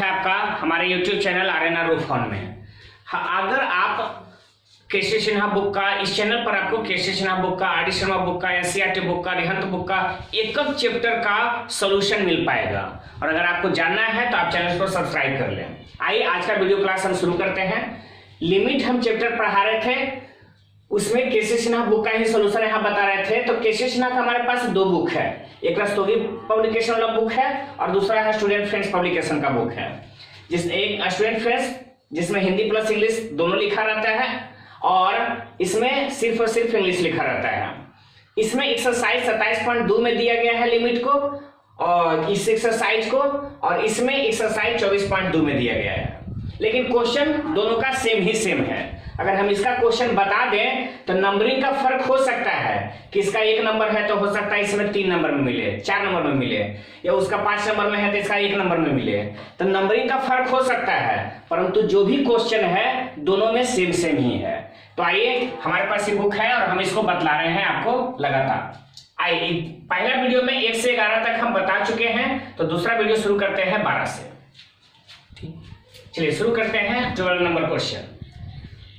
है आपका हमारे YouTube चैनल आर्यन रूफॉन में। अगर आप केसी सिन्हा बुक का, इस चैनल पर आपको केसी सिन्हा बुक का, आर डी शर्मा बुक का, एनसीईआरटी बुक का, रिहंत बुक का एक चैप्टर का सॉल्यूशन मिल पाएगा। और अगर आपको जानना है तो आप चैनल को सब्सक्राइब कर लें। आइए आज का वीडियो क्लास हम शुरू करते हैं। लिमिट हम चैप्टर पढ़ा रहे थे, उसमें केसी सिन्हा बुक का ही सॉल्यूशन यहाँ बता रहे थे। तो केसी सिन्हा का हमारे पास दो बुक है, एक रस्तोगी पब्लिकेशन वाला बुक है और दूसरा है स्टूडेंट फ्रेंड्स पब्लिकेशन का बुक है। एक स्टूडेंट फ्रेंड्स जिसमें हिंदी प्लस इंग्लिश दोनों लिखा रहता है और इसमें सिर्फ और सिर्फ इंग्लिश लिखा रहता है। इसमें एक्सरसाइज 27.2 में दिया गया है लिमिट को और इस एक्सरसाइज को, और इसमें एक्सरसाइज 24.2 में दिया गया है। लेकिन क्वेश्चन दोनों का सेम है। अगर हम इसका क्वेश्चन बता दें तो नंबरिंग का फर्क हो सकता है कि इसका 1 नंबर है तो हो सकता है इसमें 3 नंबर में मिले, 4 नंबर में मिले, या उसका 5 नंबर में है तो इसका 1 नंबर में मिले। तो नंबरिंग का फर्क हो सकता है, परंतु जो भी क्वेश्चन है दोनों में सेम ही है। तो आइए, हमारे पास ये बुक है और हम इसको बतला रहे हैं आपको लगातार। आइए, पहला वीडियो में 1 से 11 तक हम बता चुके हैं, तो दूसरा वीडियो शुरू करते हैं 12 से। चलिए शुरू करते हैं। 12 नंबर क्वेश्चन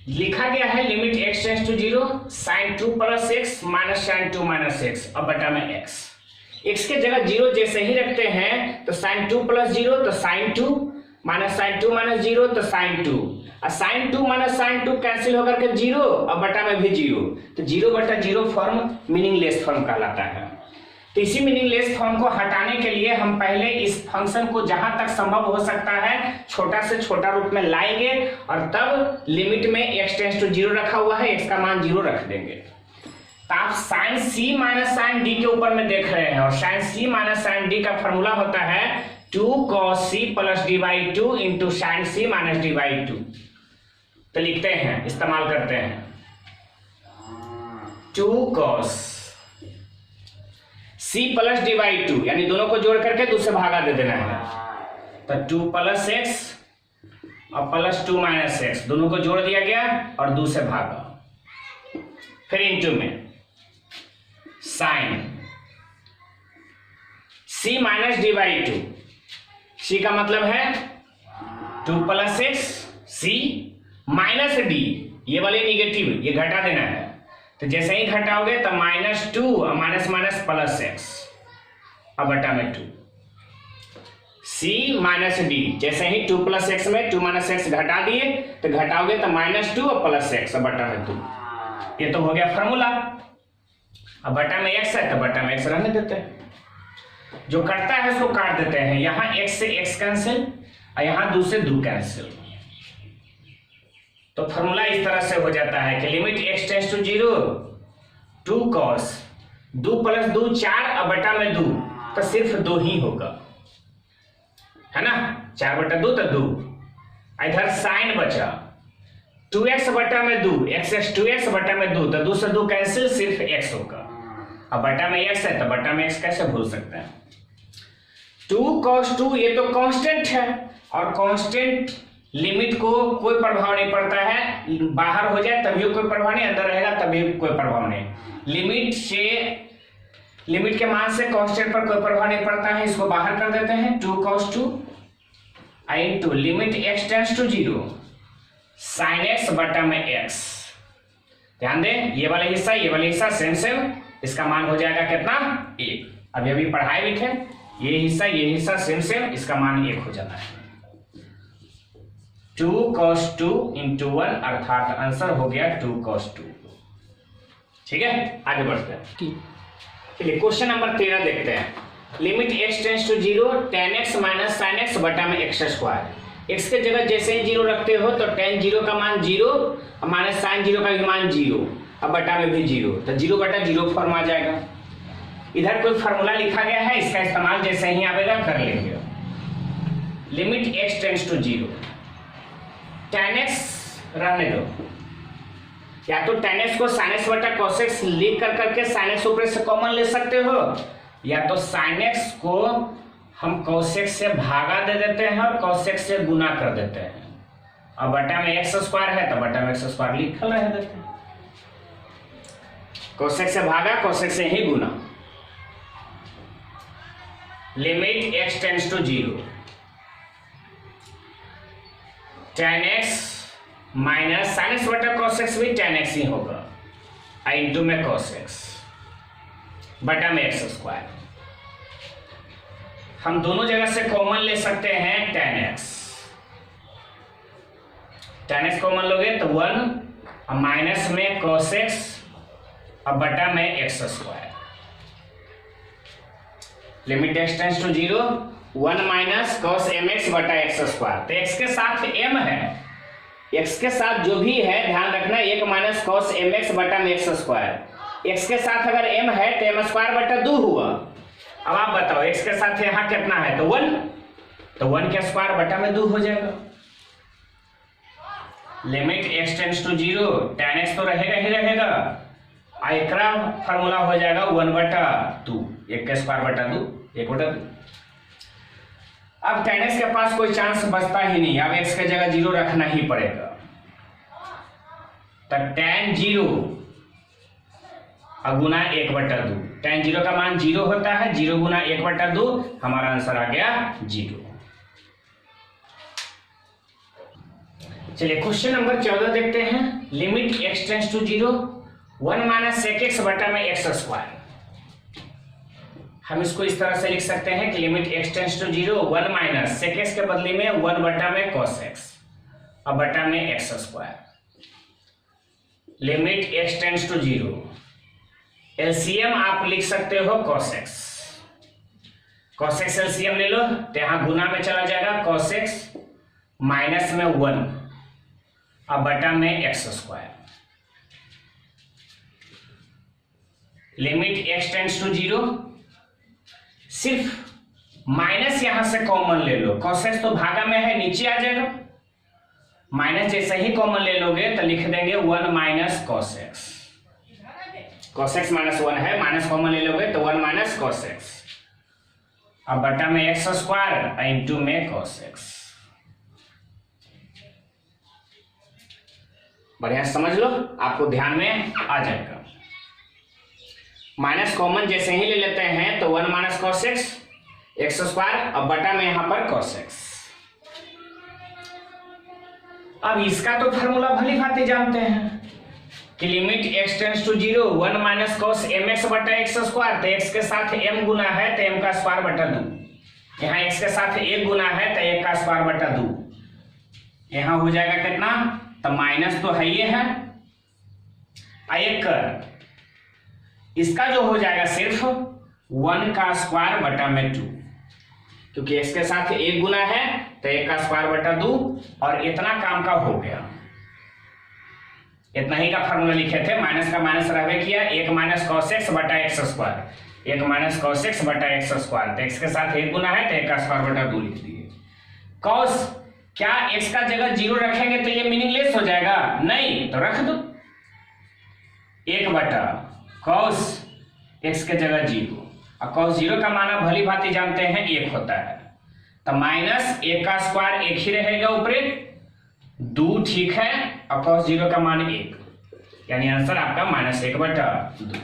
लिखा गया है limit x tends to 0 sin 2 plus x minus sin 2 minus x और बटा में x के जगह 0 जैसे ही रखते हैं तो sin 2 प्लस 0 तो sin 2 माइनस sin 2 माइनस 0 तो sin 2 और sin 2 माइनस sin 2 कैंसिल होकर के 0 और बटा में भी 0, तो 0 बटा 0 फॉर्म मीनिंगलेस फॉर्म कहलाता है। तो इसी मीनिंगलेस फॉर्म को हटाने के लिए हम पहले इस फंक्शन को जहां तक संभव हो सकता है छोटा से छोटा रूप में लाएंगे और तब लिमिट में x टेंड्स टू 0 रखा हुआ है, x का मान 0 रख देंगे। तो आप sin c minus sin d के ऊपर में देख रहे हैं और sin c minus sin d का फॉर्मूला होता है 2 cos c plus d by 2 into sin c minus d by 2। तो लिखते हैं, इस्तेमाल करते हैं 2 cos c plus D by 2, यानी दोनों को जोड़ करके 2 से भागा दे देना है। तो 2 प्लस एक्स और प्लस 2 माइनस एक्स दोनों को जोड़ दिया गया और 2 से भागा, फिर इंटू में sine c minus d by 2। c का मतलब है 2 plus x c minus d, ये वाले निगेटिव, ये घटा देना है। तो जैसे ही घटाओगे तो -2 और माइनस माइनस प्लस एक्स और बटा में 2 c माइनस डी। जैसे ही 2 प्लस एक्स में 2 माइनस एक्स घटा दिए तो घटाओगे तो -2 और प्लस एक्स और बटा में 2। ये तो हो गया फॉर्मूला। अब बटा में x है तो बटा में x रहने देते हैं, जो कटता है उसको काट देते हैं। यहाँ x से x कैंसिल और यहाँ 2 से 2 कैंसिल। तो फॉर्मूला इस तरह से हो जाता है कि limit x tends to 0 2 cos 2 plus 2 4 और बटा में 2, तो सिर्फ 2 ही होगा, है ना। 4 बटा 2 तो 2। इधर साइन बचा 2x बटा में 2, x 2x बटा में 2, तो 2 से 2 कैंसिल, सिर्फ x होगा। अब बटा में x है तो बटा में x कैसे भूल सकते हैं। 2 cos 2 ये तो कांस्टेंट है और कांस्टेंट लिमिट को कोई प्रभाव नहीं पड़ता है, बाहर हो जाए तभी कोई प्रभाव नहीं, अंदर रहेगा तभी कोई प्रभाव नहीं। लिमिट के मान से कांस्टेंट पर कोई प्रभाव नहीं पड़ता है, इसको बाहर कर देते हैं 2 cos 2 into limit x tends to 0 sin x बटा में x। ध्यान दें, ये वाला हिस्सा सेम, इसका मान हो जाएगा कितना 1। अभी पढ़ाए भी थे, ये हिस्सा सेम, इसका मान 1 हो जाता है। 2 cos 2 इंटू 1 अर्थात आंसर हो गया 2 cos 2। ठीक है, आगे बढ़ते हैं। चलिए क्वेश्चन नंबर 13 देखते हैं। Limit x tends to 0 tan x minus sin x बटा में x स्क्वायर। x के जगह जैसे ही 0 रखते हो तो tan 0 का मान 0 और माइनस sin 0 का भी मान 0 और बटा में भी 0, तो 0 बटा 0 फॉर्म आ जाएगा। इधर कोई फॉर्मूला लिखा गया है, इसका इस्तेमाल जैसे ही आवेगा कर लेंगे। Limit x tends to 0 tan x रहने दो, या तो tan x को sin x बटा cos x लिख करके sin x ऊपर से कॉमन ले सकते हो, या तो sin x को हम cos x से भागा दे देते हैं और cos x से गुना कर देते हैं, और बटा में x स्क्वायर है तो बटा में x स्क्वायर लिख रहे देते हैं। cos x से भागा, cos x से ही गुना। Limit x tends to 0 tan x minus sin x बटा cos x भी tan x ही होगा, इंटू में cos x बटा में x स्क्वायर। हम दोनों जगह से कॉमन ले सकते हैं tan x। tan x common लोगे तो 1 और माइनस में cos x और बटा में x square. Limit x tends to 0 1 minus cos mx बटा x स्क्वायर। तो x के साथ m है, x के साथ जो भी है ध्यान रखना 1 माइनस cos mx बटा में x स्क्वायर। x के साथ अगर m है तो m स्क्वायर बटा 2 हुआ। अब आप बताओ x के साथ यहाँ कितना है तो 1, तो 1 के स्क्वायर बटा में 2 हो जाएगा। Limit x tends to 0 tan x तो रहेगा ही रहेगा, एकरा फार्मूला हो जाएगा 1 बटा 2, 1 के स्क्वायर बटा 2, 1 बटा 2। अब tan x के पास कोई चांस बचता ही नहीं, अब x के जगह 0 रखना ही पड़ेगा। तो tan 0 गुना 1 बटा 2, tan 0 का मान 0 होता है, 0 गुना 1 बटा 2, हमारा आंसर आ गया 0। चलिए क्वेश्चन नंबर 14 देखते हैं। Limit x tends to 0 1 minus sec x बटा में x स्क्वायर। हम इसको इस तरह से लिख सकते हैं कि limit x tends to 0 1 minus sec x के बदले में 1 बटा में cos x और बटा में x square. Limit x tends to 0 LCM आप लिख सकते हो cos x। cos x LCM ले लो तो यहां गुना में चला जाएगा cos x माइनस में 1 और बटा में x square. Limit x tends to 0 सिर्फ माइनस यहां से कॉमन ले लो, cos x तो भागा में है नीचे आ जाएगा, माइनस जैसे ही कॉमन ले लोगे तो लिख देंगे 1 minus cos x। cos x minus 1 है, माइनस कॉमन ले लोगे तो 1 माइनस cos x अब बटा में x स्क्वायर इंटू में cos x। बढ़िया समझ लो, आपको ध्यान में आ जाएगा। माइनस कॉमन जैसे ही ले लेते हैं तो 1 माइनस cos x स्क्वायर अब बटा में यहां पर cos x। अब इसका तो फॉर्मूला भली भांति जानते हैं कि limit x tends to 0 1 minus cos mx बटा x स्क्वायर। तो x के साथ m गुना है तो m का स्क्वायर बटा 2, यहाँ x के साथ 1 गुना है तो 1 का स्क्वायर बटा 2, यहाँ हो जाएगा कितना, तो माइनस तो है ये है, एक इसका जो हो जाएगा सिर्फ 1 का स्क्वायर बटा में 2, क्योंकि x के साथ 1 गुना है तो 1 का स्क्वायर बटा 2 और इतना काम का हो गया। इतना ही का फॉर्मूला लिखे थे, माइनस का माइनस रहे किया, 1 माइनस cos x बटा x square, 1 minus cos x बटा x स्क्वायर। तो x के साथ 1 गुना है तो 1 का स्क्वायर बटा 2 लिख दिए। cos क्या x का जगह 0 रखेंगे तो ये मीनिंगलेस हो जाएगा? नहीं, तो रख दो 1 बटा cos x के जगह 0, और cos 0 का माना भली भांति जानते हैं 1 होता है, तो माइनस 1 का स्क्वायर 1 ही रहेगा ऊपर, 2 ठीक है, और cos 0 का मान 1, यानी आंसर आपका माइनस 1 बटा 2।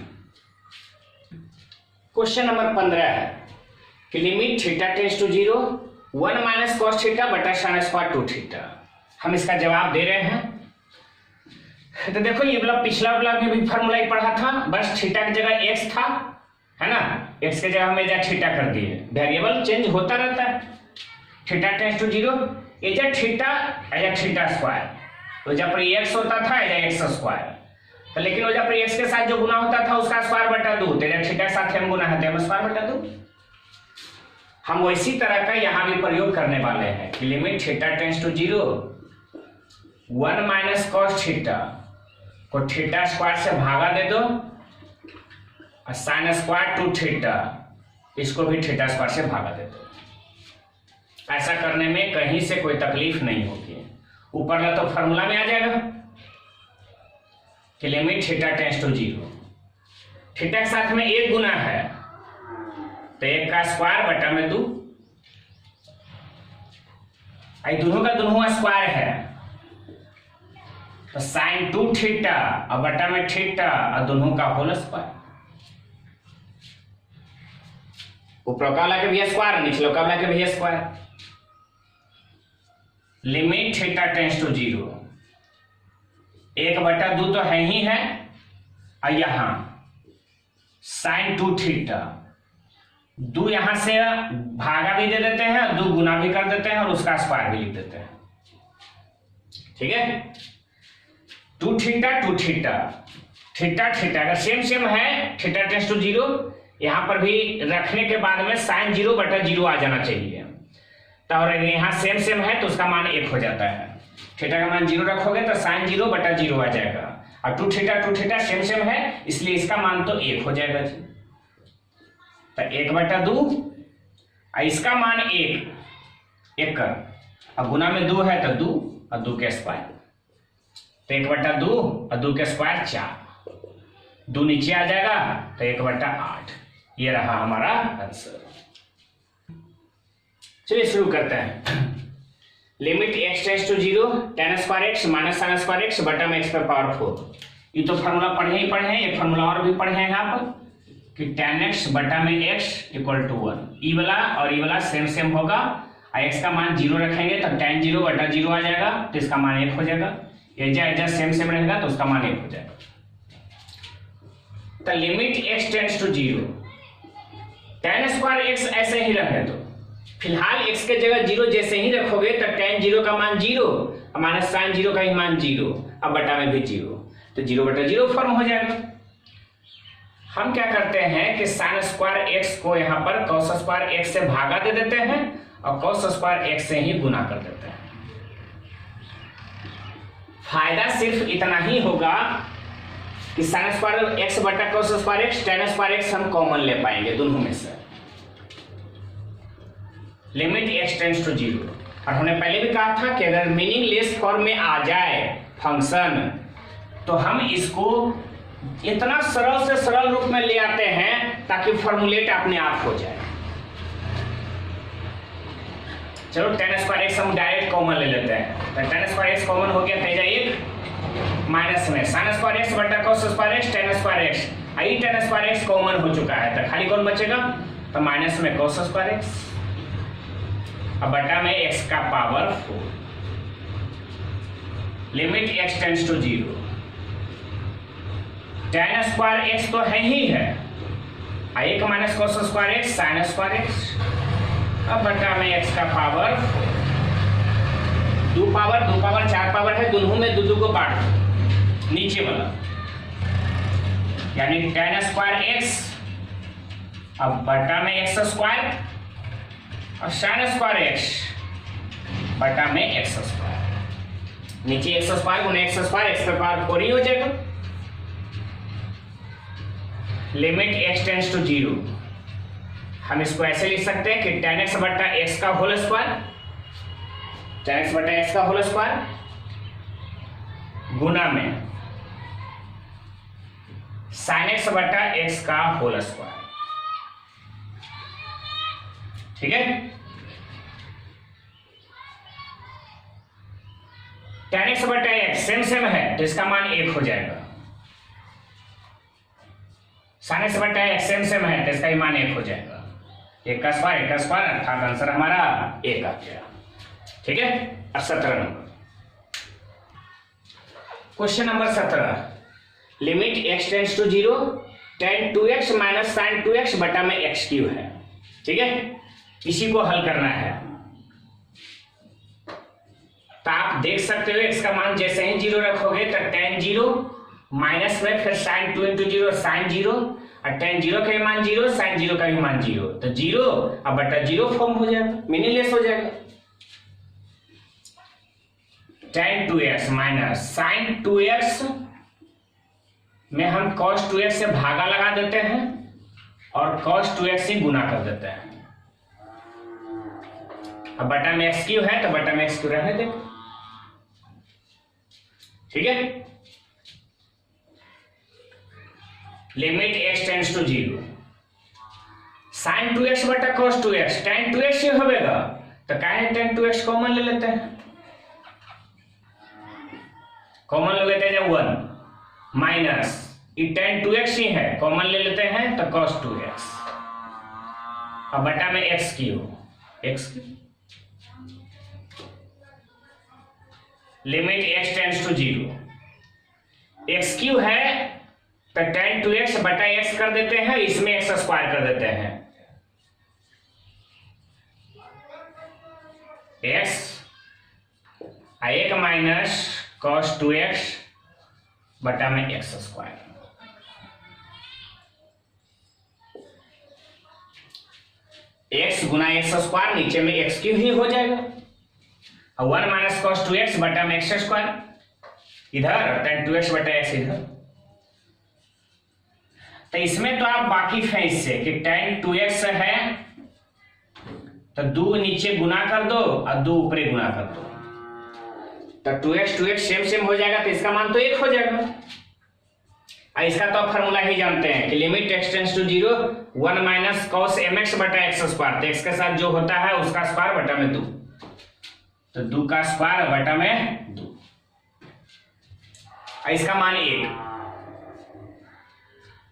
क्वेश्चन नंबर 15 है कि limit theta tends to 0 1 minus cos theta बटा sin स्क्वायर 2 थीटा। हम इसका जवाब दे रहे हैं। तो देखो ये वाला पिछला वाला भी फॉर्मूला ही पढ़ा था, बस थीटा की जगह x था, है ना, x की जगह हम एजा थीटा कर दिए, वेरिएबल चेंज होता रहता है। थीटा टेंड्स टू 0 एजा थीटा एजा थीटा स्क्वायर, तो जब पर x होता था एजा x स्क्वायर, तो लेकिन वो जब पर x के साथ जो गुना होता था उसका स्क्वायर बटा 2, तो एजा थीटा के साथ हम गुना है तो हम स्क्वायर बटा 2। हम वैसी तरह का यहाँ भी प्रयोग करने वाले हैं कि limit theta tends to 0 1 minus cos theta को थीटा स्क्वायर से भागा दे दो, और sin स्क्वायर 2 थीटा इसको भी थीटा स्क्वायर से भागा दे दो। ऐसा करने में कहीं से कोई तकलीफ नहीं होगी, ऊपर ना तो फॉर्मूला में आ जाएगा कि limit theta tends to 0, theta के साथ में 1 गुना है तो 1 का स्क्वायर बटा में 2, दोनों का दोनों स्क्वायर है तो sin 2 थीटा और बटा में थीटा और दोनों का होल स्क्वायर, ऊपर का वाला के भी स्क्वायर निचले का वाला के भी square. Limit theta tends to 0, 1/2 तो है ही है, और यहां साइन 2 थीटा, 2 यहां से भागा भी दे देते हैं और 2 गुना भी कर देते हैं और उसका स्क्वायर भी लिख देते हैं। ठीक है, 2 थीटा 2 थीटा, थीटा थीटा अगर सेम सेम है, थीटा टेंस टू 0, यहां पर भी रखने के बाद में साइन 0/0 आ जाना चाहिए। तो और यहाँ सेम सेम है तो उसका मान 1 हो जाता है। थीटा का मान 0 रखोगे तो साइन 0/0 आ जाएगा, और 2 थीटा सेम सेम है इसलिए इसका मान तो 1 हो जाएगा जी। तो 1/2 और इसका मान 1 कर, अब गुना में 2 है तो 2 और 2 के स्क्वायर, तो 1/2 और 2 के स्क्वायर 4, 2 नीचे आ जाएगा तो 1/8। ये रहा हमारा आंसर। चलिए शुरू करते हैं। Limit x tends to 0, tan square x minus sin square x बटा में x पर पावर 4। ये तो फार्मूला पढ़े ही पढ़े हैं, ये फार्मूला और भी पढ़े हैं यहाँ पर कि tan x बटा में x इक्वल टू 1। ई वाला और ई वाला सेम सेम होगा, और x का मान 0 रखेंगे तो tan 0/0 आ जाएगा, तो इसका मान 1 हो जाएगा। ये सेम सेम रहेगा तो उसका मान 1 हो जाएगा। तो limit x tends to 0, tan square x ऐसे ही रहने दो, फिलहाल x के जगह 0 जैसे ही रखोगे तो tan 0 का मान 0 और माइनस sin 0 का ही मान 0, अब बटा में भी 0, तो 0/0 फॉर्म हो जाएगा। हम क्या करते हैं कि sin स्क्वायर x को यहाँ पर cos स्क्वायर x से भागा दे देते हैं और cos स्क्वायर x से ही गुना कर देते हैं। फायदा सिर्फ इतना ही होगा कि sin स्क्वायर x बटा cos square x, tan square x हम कॉमन ले पाएंगे दोनों में से। लिमिट x टेंस टू 0, और हमने पहले भी कहा था कि अगर मीनिंगलेस फॉर्म में आ जाए फंक्शन तो हम इसको इतना सरल से सरल रूप में ले आते हैं ताकि फॉर्मूलेट अपने आप हो जाए। चलो tan स्क्वायर x हम डायरेक्ट कॉमन ले लेते हैं, तो tan स्क्वायर x कॉमन हो गया, तेजा 1 माइनस में sin स्क्वायर x बटा cos square x tan square x, आई tan स्क्वायर x कॉमन हो चुका है तो खाली कौन बचेगा, तो माइनस में cos स्क्वायर x अब बटा में x का power 4। Limit x tends to 0, tan square x तो है ही है, 1 minus cos square x sin square x, अब बटा में x का पावर 2 पावर 4 पावर है, दोनों में 2 को बांट नीचे वाला, यानी tan स्क्वायर x अब बटा में x स्क्वायर और sin स्क्वायर x बटा में x स्क्वायर, नीचे x स्क्वायर गुना x स्क्वायर, x पर पावर 4 ही हो जाएगा। लिमिट x टेंस टू 0, हम इसको ऐसे लिख सकते हैं कि tan x बटा x का होल स्क्वायर, tan x बटा x का होल स्क्वायर गुना में sin x बटा x का होल स्क्वायर। ठीक है, tan x बटा x सेम सेम है तो इसका मान 1 हो जाएगा, sin x बटा x सेम सेम है तो इसका मान 1 हो जाएगा। 1 का स्क्वायर अर्थात आंसर हमारा 1 आ गया। ठीक है, अब 17 number question number 17, limit x tends to 0, tan 2x minus sin 2x बटा में x क्यूब है। ठीक है, इसी को हल करना है। तो आप देख सकते हो x का मान जैसे ही 0 रखोगे तो tan 0 माइनस में फिर sin 2 into 0 sin 0 और tan 0 का भी मान 0 sin 0 का भी मान 0, तो 0 अब बटा 0 फॉर्म हो जाएगा, मीनिंगलेस हो जाएगा। tan 2x minus sin 2x में हम cos 2x से भागा लगा देते हैं और cos 2x से गुना कर देते हैं। अब बटा में x क्यू है तो बटा में x क्यू रहने दें। ठीक है, limit x tends to 0, sin 2x बटा cos 2x, tan 2x ही होगा तो क्या tan 2x कॉमन ले लेते हैं, कॉमन ले लेते हैं 1 माइनस ये tan 2x ही है, कॉमन ले लेते हैं तो cos 2x, अब बटा में x cube, limit x tends to 0, x cube है तो tan 2x बटा x कर देते हैं, इसमें x स्क्वायर कर देते हैं, x 1 माइनस cos 2x बटा में x स्क्वायर। x गुना एक्स स्क्वायर नीचे में एक्स क्यू ही हो जाएगा, और 1 माइनस cos 2x बटा में एक्स स्क्वायर इधर, tan 2x बटा x इधर। तो इसमें तो आप वाकिफ हैं इससे कि tan 2x है तो 2 नीचे गुना कर दो और 2 ऊपर गुना कर दो, तो 2x सेम हो जाएगा, तो इसका मान तो 1 हो जाएगा। और इसका तो आप फार्मूला ही जानते हैं कि limit x tends to 0 1 minus cos mx बटा x स्क्वायर, तो x के साथ जो होता है उसका स्क्वायर बटा में 2, तो 2 का स्क्वायर बटा में 2, और इसका मान 1,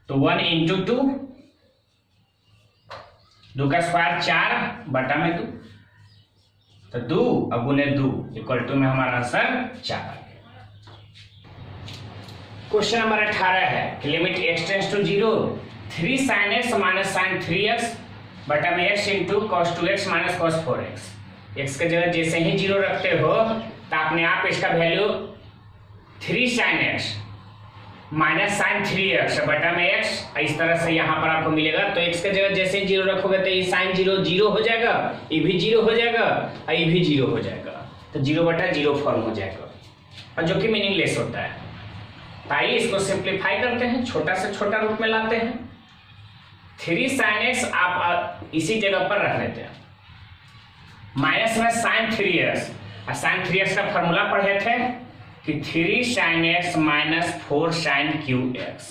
तो 1 इंटू 2, 2 का स्क्वायर 4 बटा में 2, तो 2 और गुने 2 इक्वल टू में हमारा आंसर 4। क्वेश्चन नंबर 18 है कि limit x tends to 0 3 sin x minus sin 3x बटा में x into cos 2x minus cos 4x। x के जगह जैसे ही 0 रखते हो तो अपने आप इसका value 3 sin x minus sin 3x बटा में x इस तरह से यहाँ पर आपको मिलेगा। तो x के जगह जैसे ही 0 रखोगे तो ये sin 0 0 हो जाएगा, ये भी 0 हो जाएगा और ये भी 0 हो जाएगा, तो 0 बटा 0 फॉर्म हो जाएगा, और जो कि मीनिंगलेस होता है। आइए इसको सिंप्लीफाई करते हैं, छोटा से छोटा रूप में लाते हैं। 3 sin x आप इसी जगह पर रख लेते हैं, माइनस में sin 3x, और sin 3x का फॉर्मूला पढ़े थे कि 3 sin x minus 4 sin qx,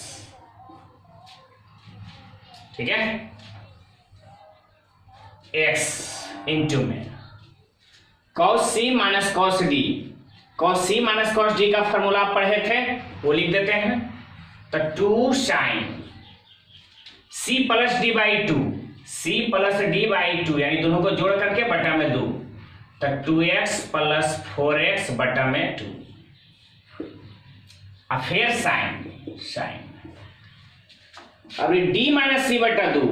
ठीक है, x इंटू में cos c minus cos d, cos c minus cos d का फॉर्मूला आप पढ़े थे, वो लिख देते हैं, तो 2 sin c plus d by 2, c plus d by 2 यानी दोनों को जोड़ करके बटा में 2, तो 2x प्लस 4x बटा में 2, और फिर sin अभी d माइनस c बटा 2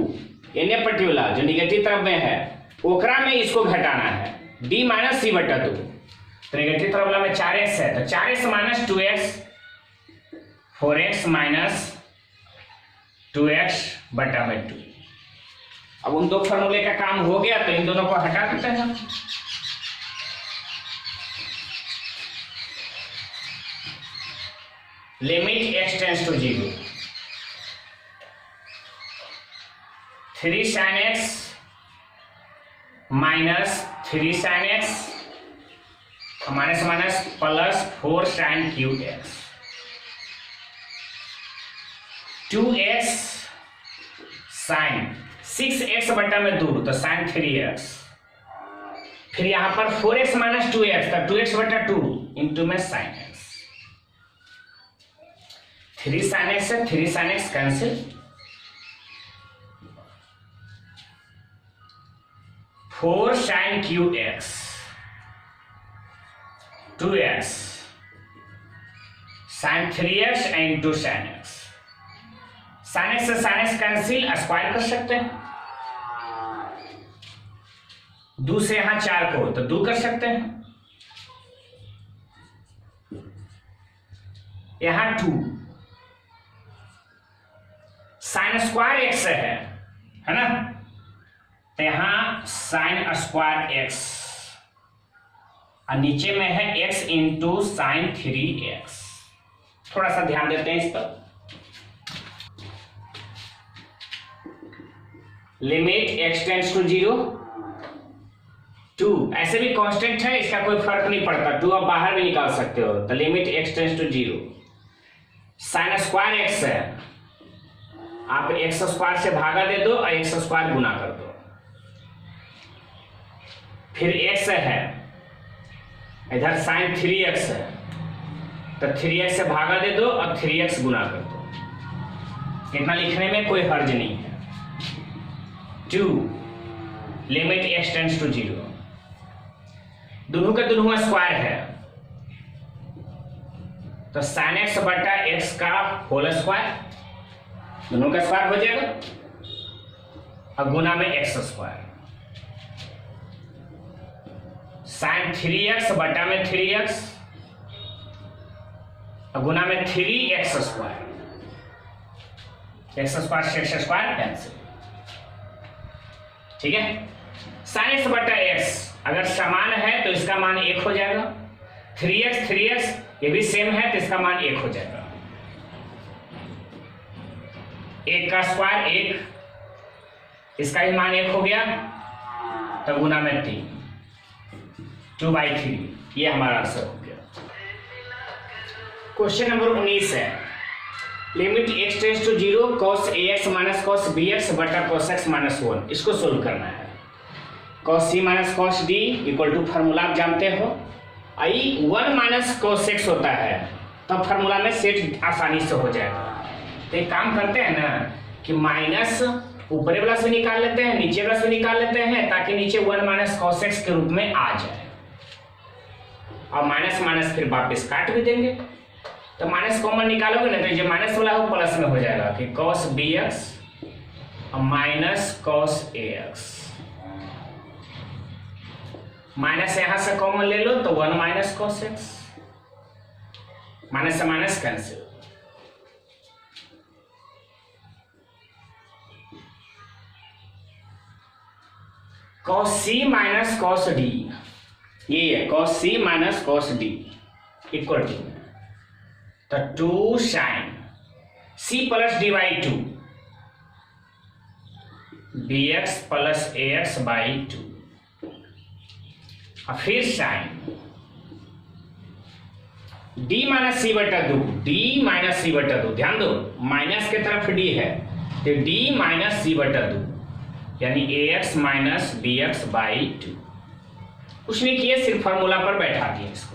इन्हें पर्टिकुलर जो निगेटिव तरफ में है ओकरा में इसको घटाना है, d माइनस c बटा 2, तो नेगेटिव तरफ वाला में 4x है, तो 4x minus 2x 4x minus 2x बटा में 2। अब उन दो फॉर्मूले का काम हो गया, तो इन दोनों को हटा देते हैं। Limit x tends to 0 3 sin x minus 3 sin x minus minus plus 4 sin qx, 2x sin 6x बटा में 2, तो sin 3x, फिर यहां पर 4x माइनस 2x, तो 2x बटा 2 इंटू में sin x, 3 sin x से 3 sin x cancel, 4 sin qx, 2x sin 3x into sin x, sin x से sin x कैंसिल, स्क्वायर कर सकते हैं, 2 से यहां 4 को तो 2 कर सकते हैं, यहां 2 साइन स्क्वायर एक्स है ना, तो यहां साइन स्क्वायर एक्स और नीचे में है x इंटू साइन 3x। थोड़ा सा ध्यान देते हैं इस पर। लिमिट x टेंड्स टू 0 2, ऐसे भी कांस्टेंट है, इसका कोई फर्क नहीं पड़ता, 2 आप बाहर भी निकाल सकते हो। तो limit x tends to 0 sine square x है, आप x स्क्वायर से भागा दे दो और x स्क्वायर गुना कर दो, फिर x है, इधर साइन 3x है, तो 3x से भागा दे दो और 3x गुना कर दो, इतना लिखने में कोई हर्ज नहीं है। 2 लिमिट x टेंड्स टू 0, दोनों का दोनों स्क्वायर है, तो साइन एक्स बटा एक्स का होल स्क्वायर, दोनों का स्क्वायर हो जाएगा, और गुना में एक्स स्क्वायर, साइन 3x बटा में 3x और गुना में 3x स्क्वायर, एक्स स्क्वायर से एक्स स्क्वायर कैंसिल। ठीक है, साइन एक्स बटा एक्स अगर समान है तो इसका मान 1 हो जाएगा, 3x ये भी सेम है तो इसका मान 1 हो जाएगा, 1 का स्क्वायर 1, इसका ही मान 1 हो गया, तो गुना में 3, 2/3, ये हमारा आंसर हो गया। क्वेश्चन नंबर 19 है, limit x tends to 0 cos ax minus cos bx बटा cos x माइनस 1, इसको सोल्व करना है। cos c minus cos d equal to formula आप जानते हो, आई 1 माइनस cos x होता है, तब फार्मूला में सेट आसानी से हो जाएगा। तो एक काम करते हैं ना कि माइनस ऊपरे वाला से निकाल लेते हैं, नीचे वाला से निकाल लेते हैं, ताकि नीचे 1 माइनस cos x के रूप में आ जाए, और माइनस माइनस फिर वापस काट भी देंगे। तो माइनस कॉमन निकालोगे ना तो जो माइनस वाला हो प्लस में हो जाएगा कि cos bx और माइनस cos ax, माइनस यहां से कॉमन ले लो तो 1 माइनस cos x, माइनस से minus cancel, cos c minus cos d, ये है cos c minus cos d equal to, तो 2 sine c plus d by 2 bx plus ax by 2, और फिर साइन d माइनस सी बटा 2, d माइनस सी बटा 2, ध्यान दो माइनस के तरफ d है तो d माइनस सी बटा 2, यानी ax माइनस bx बाई 2, कुछ नहीं किए, सिर्फ फॉर्मूला पर बैठा दिए इसको।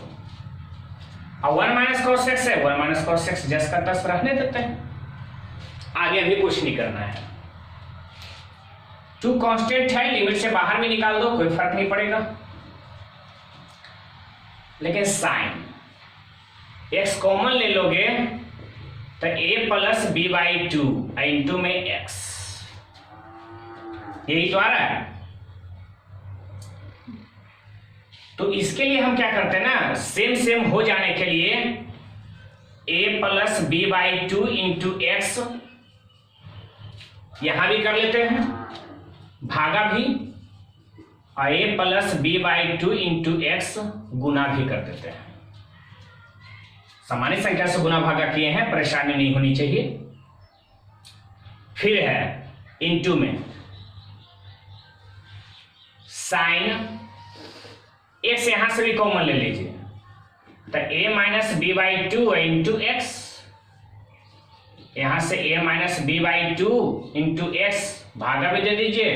और 1 माइनस cos x है, 1 माइनस cos x जस का तस रहने देते हैं, आगे अभी कुछ नहीं करना है। 2 कांस्टेंट है, लिमिट से बाहर भी निकाल दो कोई फर्क नहीं पड़ेगा, लेकिन साइन x कॉमन ले लोगे तो a plus B by 2 into में x, यही तो आ रहा है। तो इसके लिए हम क्या करते हैं ना, सेम सेम हो जाने के लिए a plus B by 2 into X यहां भी कर लेते हैं, भागा भी, और a plus B by 2 into X गुना भी कर देते हैं। सामान्य संख्या से गुना भागा किए हैं, परेशानी नहीं होनी चाहिए। फिर है इंटू में साइन एक्स यहां से भी कॉमन ले लीजिए, तो a minus B by 2 into X, यहां से a minus B by 2 into X भागा भी दे दीजिए,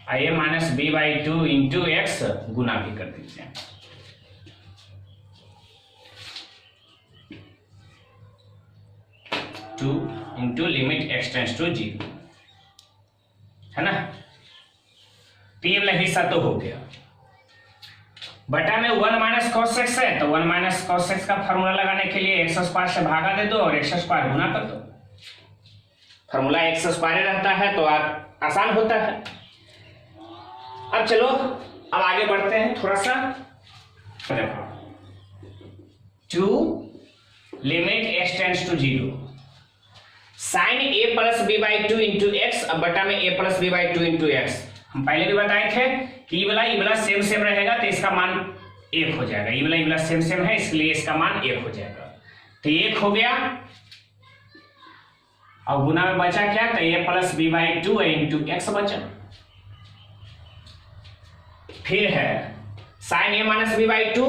और a minus B by 2 into X गुना भी कर दीजिए। Two into limit X tends to 0, है ना, तो ये वाला हिस्सा तो हो गया। बटा में 1 माइनस cos x है, तो 1 माइनस cos x का फॉर्मूला लगाने के लिए एक्स स्क्वायर से भागा दे दो और एक्स स्क्वायर गुना कर दो, फॉर्मूला एक्स स्क्वायर रहता है तो आसान होता है। अब चलो अब आगे बढ़ते हैं थोड़ा सा, 2 limit x tends to 0, sine a plus B by 2 into x, अब बटा में a plus B by 2 into x. हम पहले भी बताए थे कि ये वाला सेम सेम रहेगा तो इसका मान 1 हो जाएगा, ये वाला सेम सेम है इसलिए इसका मान 1 हो जाएगा, तो 1 हो गया, और गुना में बचा क्या, तो a plus B by 2 into x बचा। फिर है sine a minus B by 2,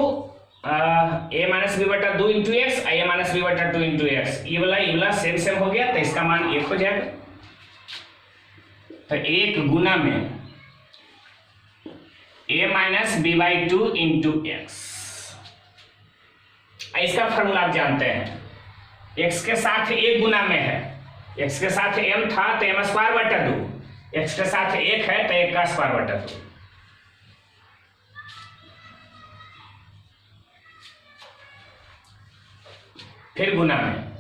a minus b बटा 2 into x, a minus b बटा 2 इंटू एक्स, ये वाला सेम सेम हो गया तो इसका मान 1 हो जाएगा, तो 1 गुना में a minus B by 2 into x. इसका फॉर्मूला आप जानते हैं, x के साथ 1 गुना में है, x के साथ m था तो m स्क्वायर बटा 2, x के साथ 1 है तो 1 का स्क्वायर बटा 2। फिर गुना में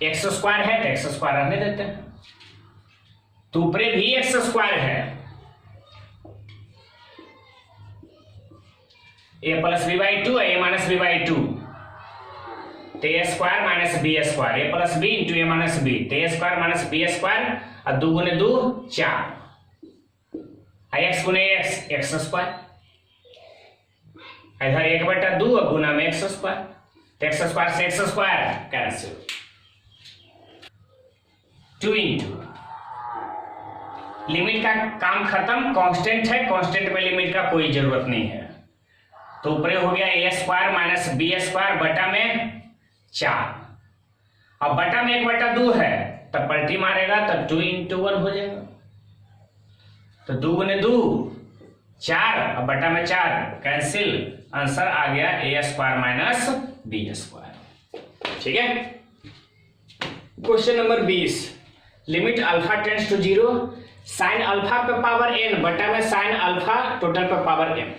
एक्स स्क्वायर है तो एक्स स्क्वायर रहने देते हैं, तो ऊपरे भी एक्स स्क्वायर है, A plus B by two A minus B by two, तो A square minus B square, A plus B into A minus B, तो A square minus B square और 2 गुने 2 4, एक्स गुने एक्स एक्स स्क्वायर, इधर 1/2 और गुना में x square, तो x square से x square cancel, 2 into limit का काम खत्म, कांस्टेंट है, कांस्टेंट में लिमिट का कोई जरूरत नहीं है, तो ऊपर हो गया a square minus B square बटा में 4, अब बटा में 1/2 है तब पलटी मारेगा तो 2 इंटू 1 हो जाएगा, तो 2 गुने 2 4 और बटा में 4 कैंसिल, आंसर आ गया a square minus B square. ठीक है, question number 20, limit alpha tends to 0, sine alpha पे पावर n बटा में साइन अल्फा टोटल पे power m,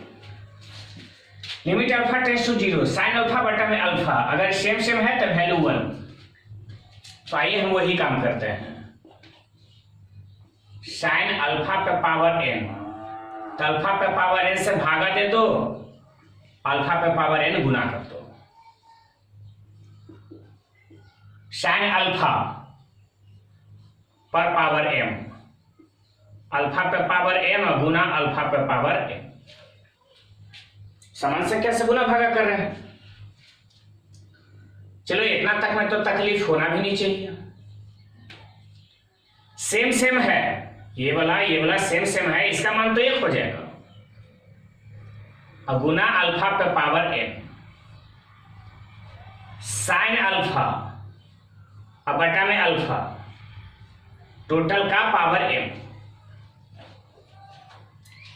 limit alpha tends to 0, sine alpha बटा में अल्फा, अगर सेम सेम है तो वैल्यू 1, तो आइए हम वही काम करते हैं, साइन अल्फा पे पावर n, तो अल्फा पे पावर n से भागा दे दो, अल्फा पे पावर n गुना कर दो, साइन अल्फा पर पावर m, अल्फा पे पावर m गुना अल्फा पे पावर m, समान से कैसे गुना भागा कर रहे हैं, चलो इतना तक में तो तकलीफ होना भी नहीं चाहिए, सेम सेम है, ये वाला सेम सेम है, इसका मान तो 1 हो जाएगा, और गुना अल्फा पे पावर n, साइन अल्फा और बटा में अल्फा टोटल का पावर m,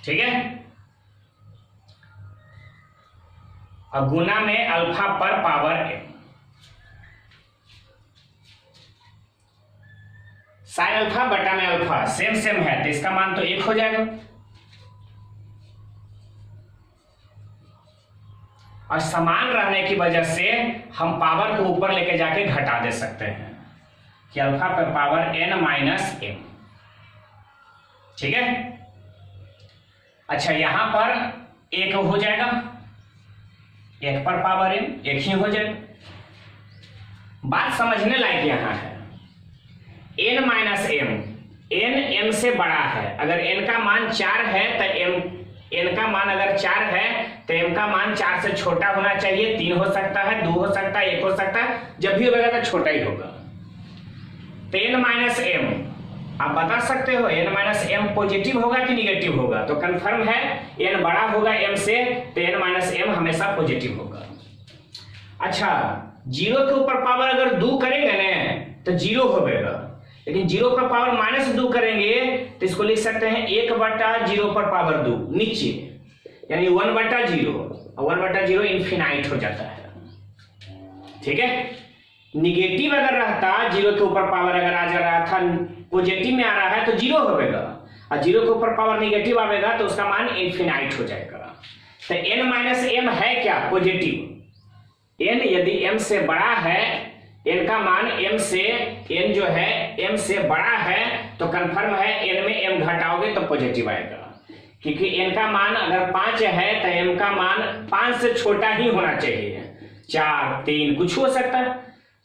ठीक है, और गुना में अल्फा पर पावर m, साइन अल्फा बटा में अल्फा सेम सेम है तो इसका मान तो 1 हो जाएगा, और समान रहने की वजह से हम पावर को ऊपर लेके जाके घटा दे सकते हैं कि अल्फा पर पावर n माइनस m, ठीक है। अच्छा, यहां पर 1 हो जाएगा, 1 पर पावर m 1 ही हो जाएगा, बात समझने लायक यहां है, n minus m, n m से बड़ा है, अगर n का मान 4 है तो n का मान अगर 4 है तो m का मान 4 से छोटा होना चाहिए, 3 हो सकता है, 2 हो सकता है, 1 हो सकता है, जब भी होगा तो छोटा ही होगा, तो n माइनस m आप बता सकते हो n माइनस m पॉजिटिव होगा कि निगेटिव होगा, तो कंफर्म है n बड़ा होगा m से, तो n माइनस m हमेशा पॉजिटिव होगा। अच्छा, 0 के ऊपर पावर अगर 2 करेंगे ना तो 0 होगा, लेकिन 0 पर पावर माइनस 2 करेंगे तो इसको लिख सकते हैं 1/0 पर पावर 2 नीचे, यानी 1/0, और 1/0 इनफिनाइट हो जाता है, ठीक है। निगेटिव अगर रहता, 0 के ऊपर पावर अगर आ जा रहा था, पॉजिटिव में आ रहा है तो 0 होगा, और 0 के ऊपर पावर निगेटिव आएगा तो उसका मान इनफिनाइट हो जाएगा, तो n माइनस m है क्या, पॉजिटिव, n यदि m से बड़ा है, n का मान m से, n जो है m से बड़ा है तो कंफर्म है n में m घटाओगे तो पॉजिटिव आएगा, क्योंकि n का मान अगर 5 है तो m का मान 5 से छोटा ही होना चाहिए, 4 3 कुछ हो सकता है,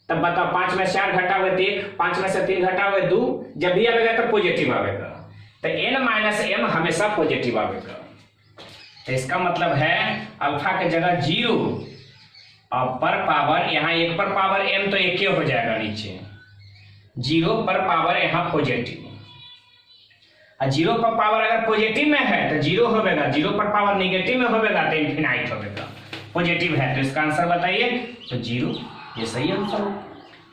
तब बताओ 5 में 4 घटाओगे तो 1, 5 में से 3 घटाओगे 2, जब भी आएगा तो पॉजिटिव आएगा, तो n माइनस m हमेशा पॉजिटिव आएगा, तो इसका मतलब है अल्फा की जगह 0 और पर पावर, यहाँ 1 पर पावर m तो 1 हो जाएगा नीचे, 0 पर पावर यहाँ पॉजिटिव, और 0 पर पावर अगर पॉजिटिव में है तो 0 होगा, 0 पर पावर निगेटिव में होगा तो इनफिनाइट होगा, पॉजिटिव है, तो इसका आंसर बताइए, तो 0 ये सही आंसर है।